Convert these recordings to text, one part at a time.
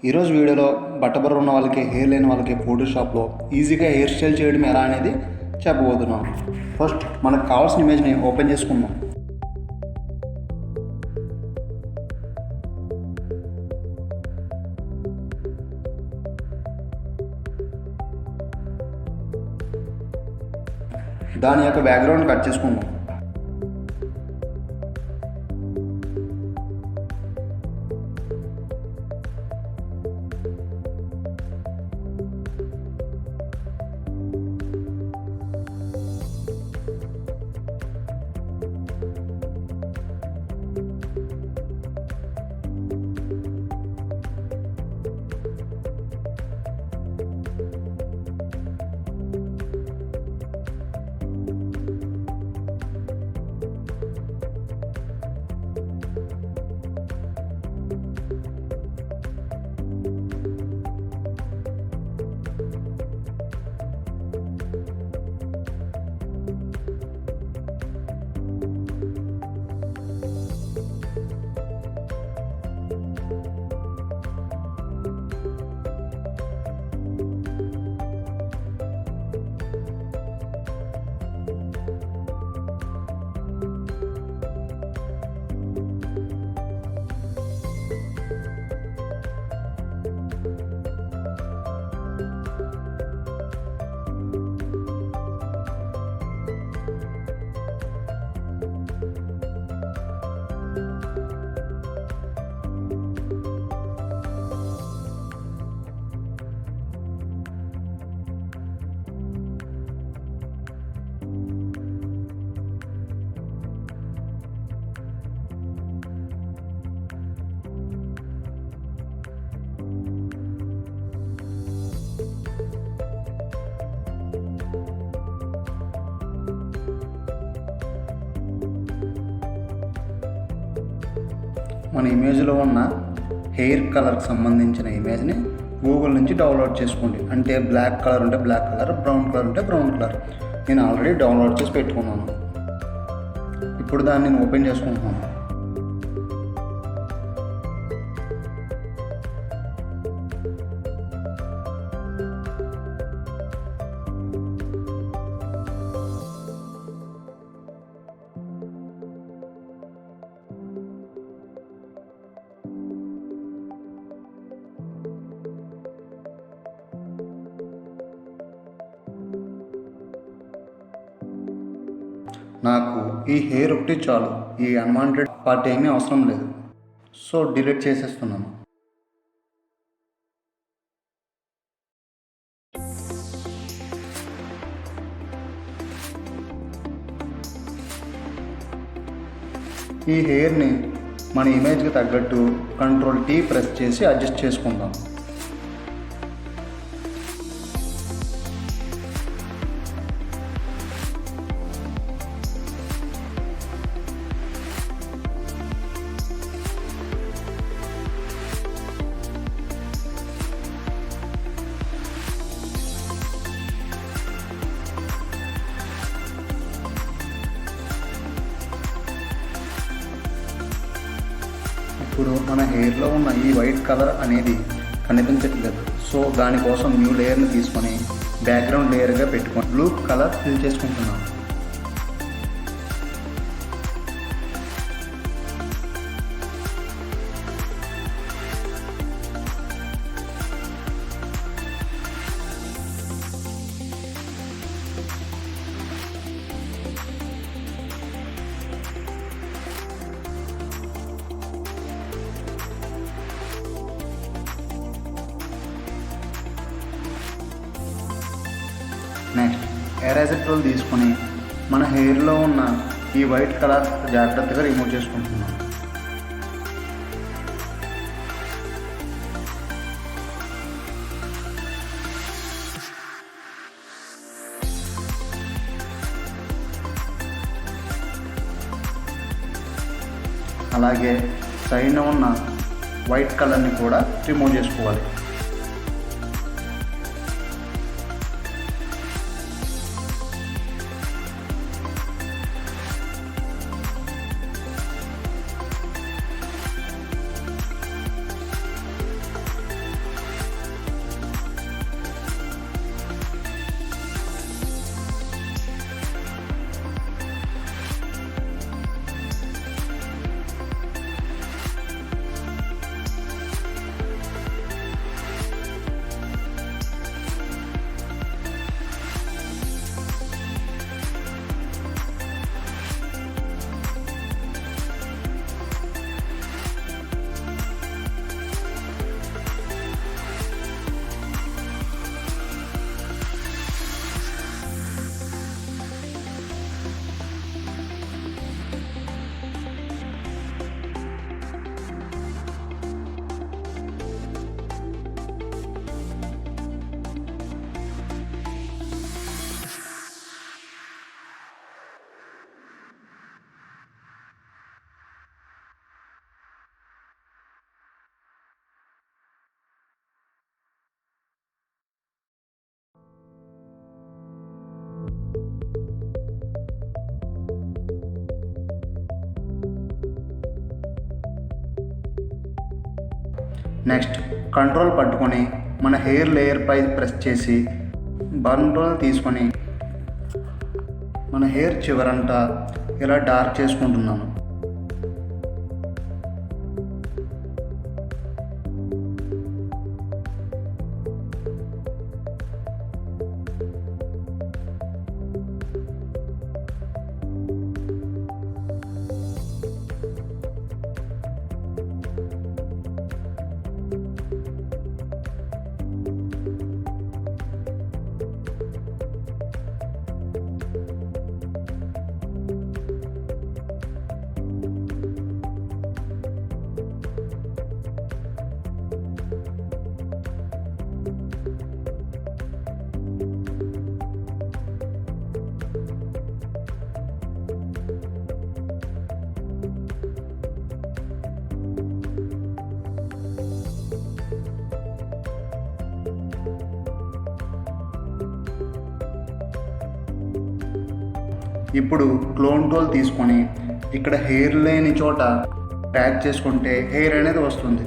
ఈరోజు వీడియోలో బట్టబర్ర ఉన్న వాళ్ళకి, హెయిర్ లేని వాళ్ళకి ఫోటోషాప్లో ఈజీగా హెయిర్ స్టైల్ చేయడం ఎలా అనేది చెప్పబోతున్నాను. ఫస్ట్ మనకు కావాల్సిన ఇమేజ్ని ఓపెన్ చేసుకుందాం. దాని యొక్క బ్యాక్గ్రౌండ్ కట్ చేసుకుందాం. మన ఇమేజ్లో ఉన్న హెయిర్ కలర్కి సంబంధించిన ఇమేజ్ని గూగుల్ నుంచి డౌన్లోడ్ చేసుకోండి. అంటే బ్లాక్ కలర్ ఉంటే బ్లాక్ కలర్, బ్రౌన్ కలర్ ఉంటే బ్రౌన్ కలర్. నేను ఆల్రెడీ డౌన్లోడ్ చేసి పెట్టుకున్నాను. ఇప్పుడు దాన్ని నేను ఓపెన్ చేసుకుంటున్నాను. నాకు ఈ హెయిర్ ఒకటి చాలు, ఈ అన్వాంటెడ్ పార్ట్ ఏమీ అవసరం లేదు. సో డిలీట్ చేసేస్తున్నాను. ఈ హెయిర్ని మన ఇమేజ్కి తగ్గట్టు Ctrl+T ప్రెస్ చేసి అడ్జస్ట్ చేసుకుందాం. ఇప్పుడు మన హెయిర్లో ఉన్న ఈ వైట్ కలర్ అనేది కనిపించట్లేదు. సో దానికోసం న్యూ లేయర్ని తీసుకొని బ్యాక్గ్రౌండ్ లేయర్గా పెట్టుకొని బ్లూ కలర్ ఫిల్ చేసుకుంటున్నాం. నెక్స్ట్ ఎరేజర్ టూల్ తీసుకొని మన హెయిర్లో ఉన్న ఈ వైట్ కలర్ జాగ్రత్తగా రిమూవ్ చేసుకుంటున్నాం. అలాగే సైడ్న ఉన్న వైట్ కలర్ని కూడా రిమూవ్ చేసుకోవాలి. నెక్స్ట్ కంట్రోల్ పట్టుకొని మన హెయిర్ లేయర్ పై ప్రెస్ చేసి బర్న్ రోల్ తీసుకొని మన హెయిర్ చివరంతా ఇలా డార్క్ చేసుకుంటున్నాను. ఇప్పుడు క్లోన్ టూల్ తీసుకొని ఇక్కడ హెయిర్ లేని చోట ట్యాగ్ చేసుకుంటే హెయిర్ అనేది వస్తుంది.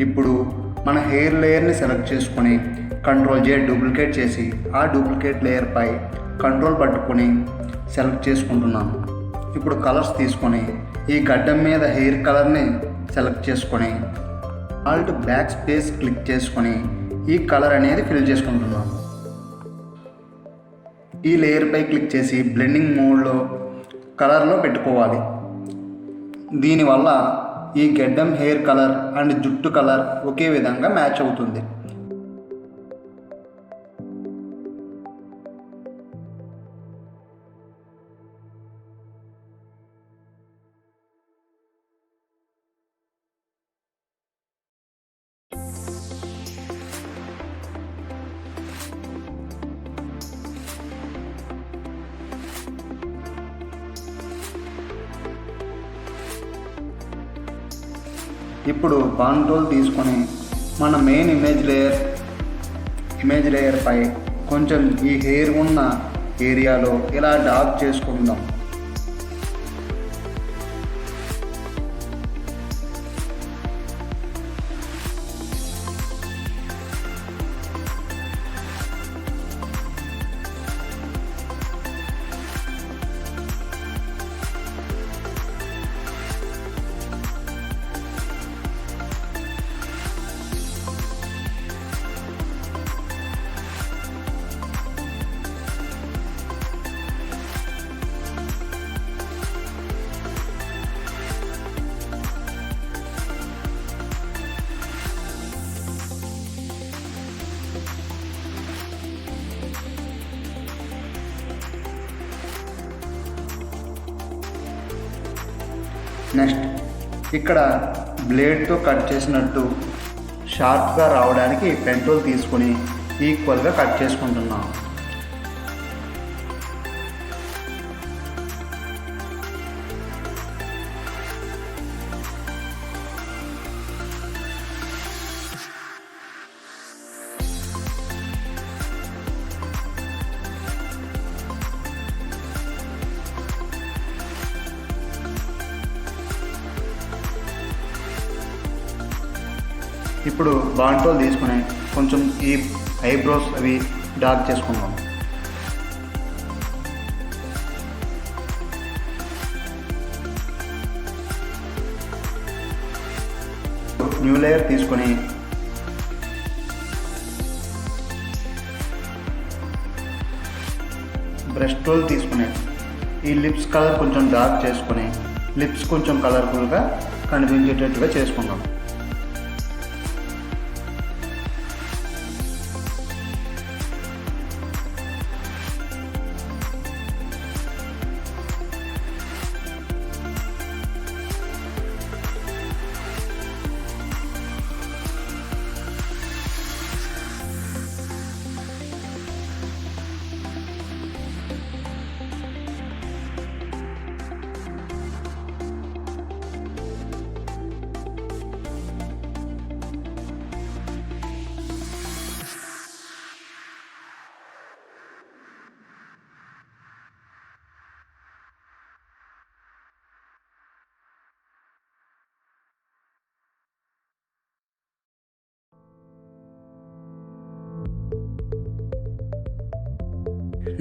ఇప్పుడు మన హెయిర్ లేయర్ని సెలెక్ట్ చేసుకొని కంట్రోల్ జే డూప్లికేట్ చేసి ఆ డూప్లికేట్ లేయర్ పై కంట్రోల్ పట్టుకొని సెలెక్ట్ చేసుకుంటున్నాను. ఇప్పుడు కలర్స్ తీసుకొని ఈ గడ్డం మీద హెయిర్ కలర్ని సెలెక్ట్ చేసుకొని ఆల్ట్ బ్యాక్ స్పేస్ క్లిక్ చేసుకొని ఈ కలర్ అనేది ఫిల్ చేసుకుంటున్నాను. ఈ లేయర్ పై క్లిక్ చేసి బ్లెండింగ్ మోడ్లో కలర్లో పెట్టుకోవాలి. దీనివల్ల ఈ గడ్డం హెయిర్ కలర్ అండ్ జుట్టు కలర్ ఒకే విధంగా మ్యాచ్ అవుతుంది. ఇప్పుడు బర్న్ టూల్ తీసుకొని మన మెయిన్ ఇమేజ్ లేయర్ పై కొంచెం ఈ హెయిర్ ఉన్న ఏరియాలో ఇలా డార్క్ చేసుకుందాం. నెక్స్ట్ ఇక్కడ బ్లేడ్తో కట్ చేసినట్టు షార్ప్గా రావడానికి పెన్ టూల్ తీసుకొని ఈక్వల్గా కట్ చేసుకుంటున్నాం. ఇప్పుడు బర్న్ టూల్ తీసుకుని కొంచెం ఈ ఐబ్రోస్ అవి డార్క్ చేసుకుందాం. న్యూ లేయర్ తీసుకొని బ్రష్ టూల్ తీసుకుని ఈ లిప్స్ కలర్ కొంచెం డార్క్ చేసుకొని లిప్స్ కొంచెం కలర్ఫుల్గా కనిపించేటట్టుగా చేసుకుందాం.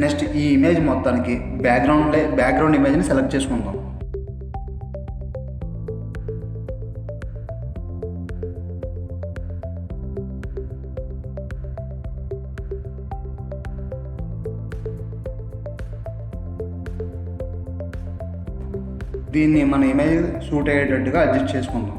నెక్స్ట్ ఈ ఇమేజ్ మొత్తానికి బ్యాక్గ్రౌండ్ ఇమేజ్ని సెలెక్ట్ చేసుకుందాం. దీన్ని మన ఇమేజ్ సూట్ అయ్యేటట్టుగా అడ్జస్ట్ చేసుకుందాం.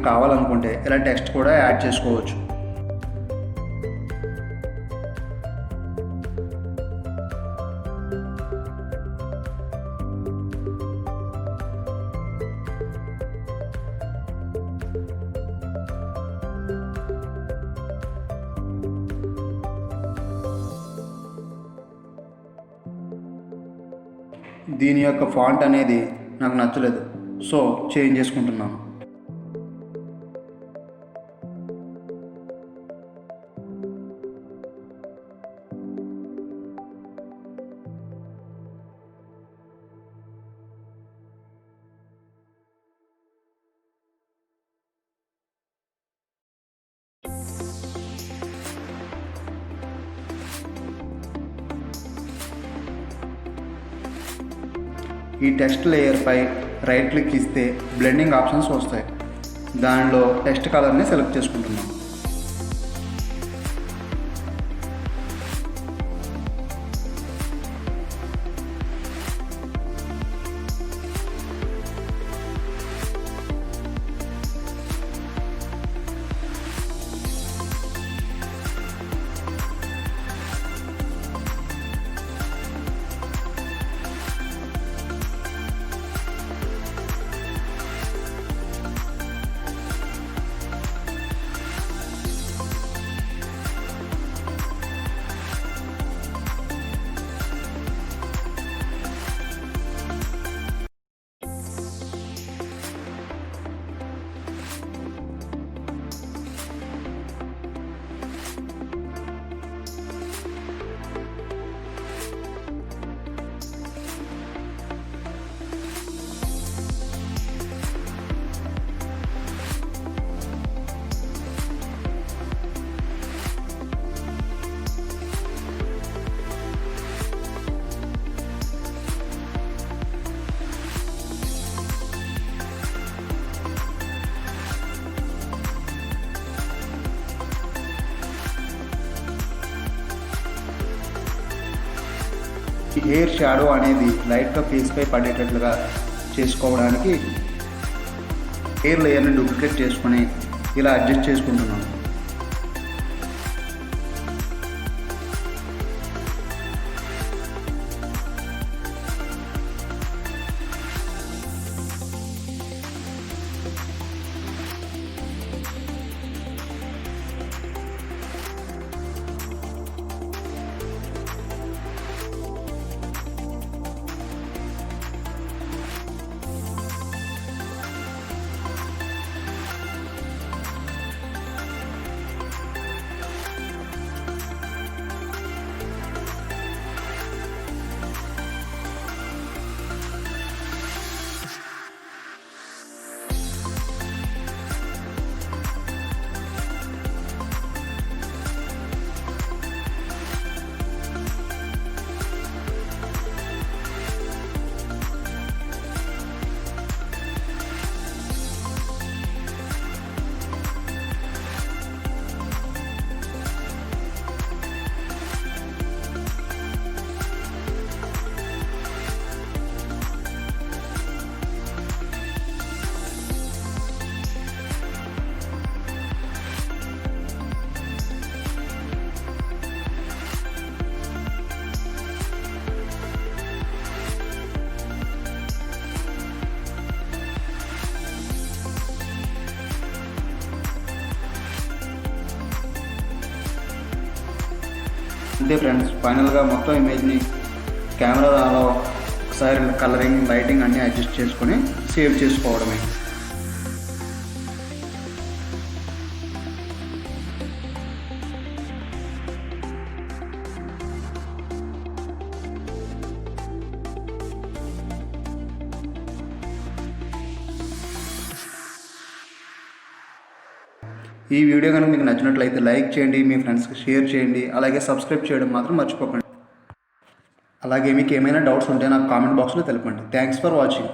కావాలనుకుంటే ఇలా టెక్స్ట్ కూడా యాడ్ చేసుకోవచ్చు. దీని యొక్క ఫాంట్ అనేది నాకు నచ్చలేదు, సో చేంజ్ చేసుకుంటున్నాను. ఈ టెక్స్ట్ లేయర్పై రైట్ క్లిక్ ఇస్తే బ్లెండింగ్ ఆప్షన్స్ వస్తాయి. దానిలో టెక్స్ట్ కలర్ని సెలెక్ట్ చేసుకుంటున్నాం. హెయిర్ షాడో అనేది లైట్గా ఫేస్పై పడేటట్లుగా చేసుకోవడానికి హెయిర్ లేయర్ని డూప్లికేట్ చేసుకొని ఇలా అడ్జస్ట్ చేసుకుంటున్నాను. అంతే ఫ్రెండ్స్, ఫైనల్గా మొత్తం ఇమేజ్ని కెమెరాలో ఒకసారి కలరింగ్, లైటింగ్ అన్నీ అడ్జస్ట్ చేసుకొని సేవ్ చేసుకోవడమే. ఈ వీడియో కనుక మీకు నచ్చినట్లయితే లైక్ చేయండి, మీ ఫ్రెండ్స్కి షేర్ చేయండి, అలాగే సబ్స్క్రైబ్ చేయడం మాత్రం మర్చిపోకండి. అలాగే మీకు ఏమైనా డౌట్స్ ఉంటే నాకు కామెంట్ బాక్స్లో తెలపండి. Thanks for watching.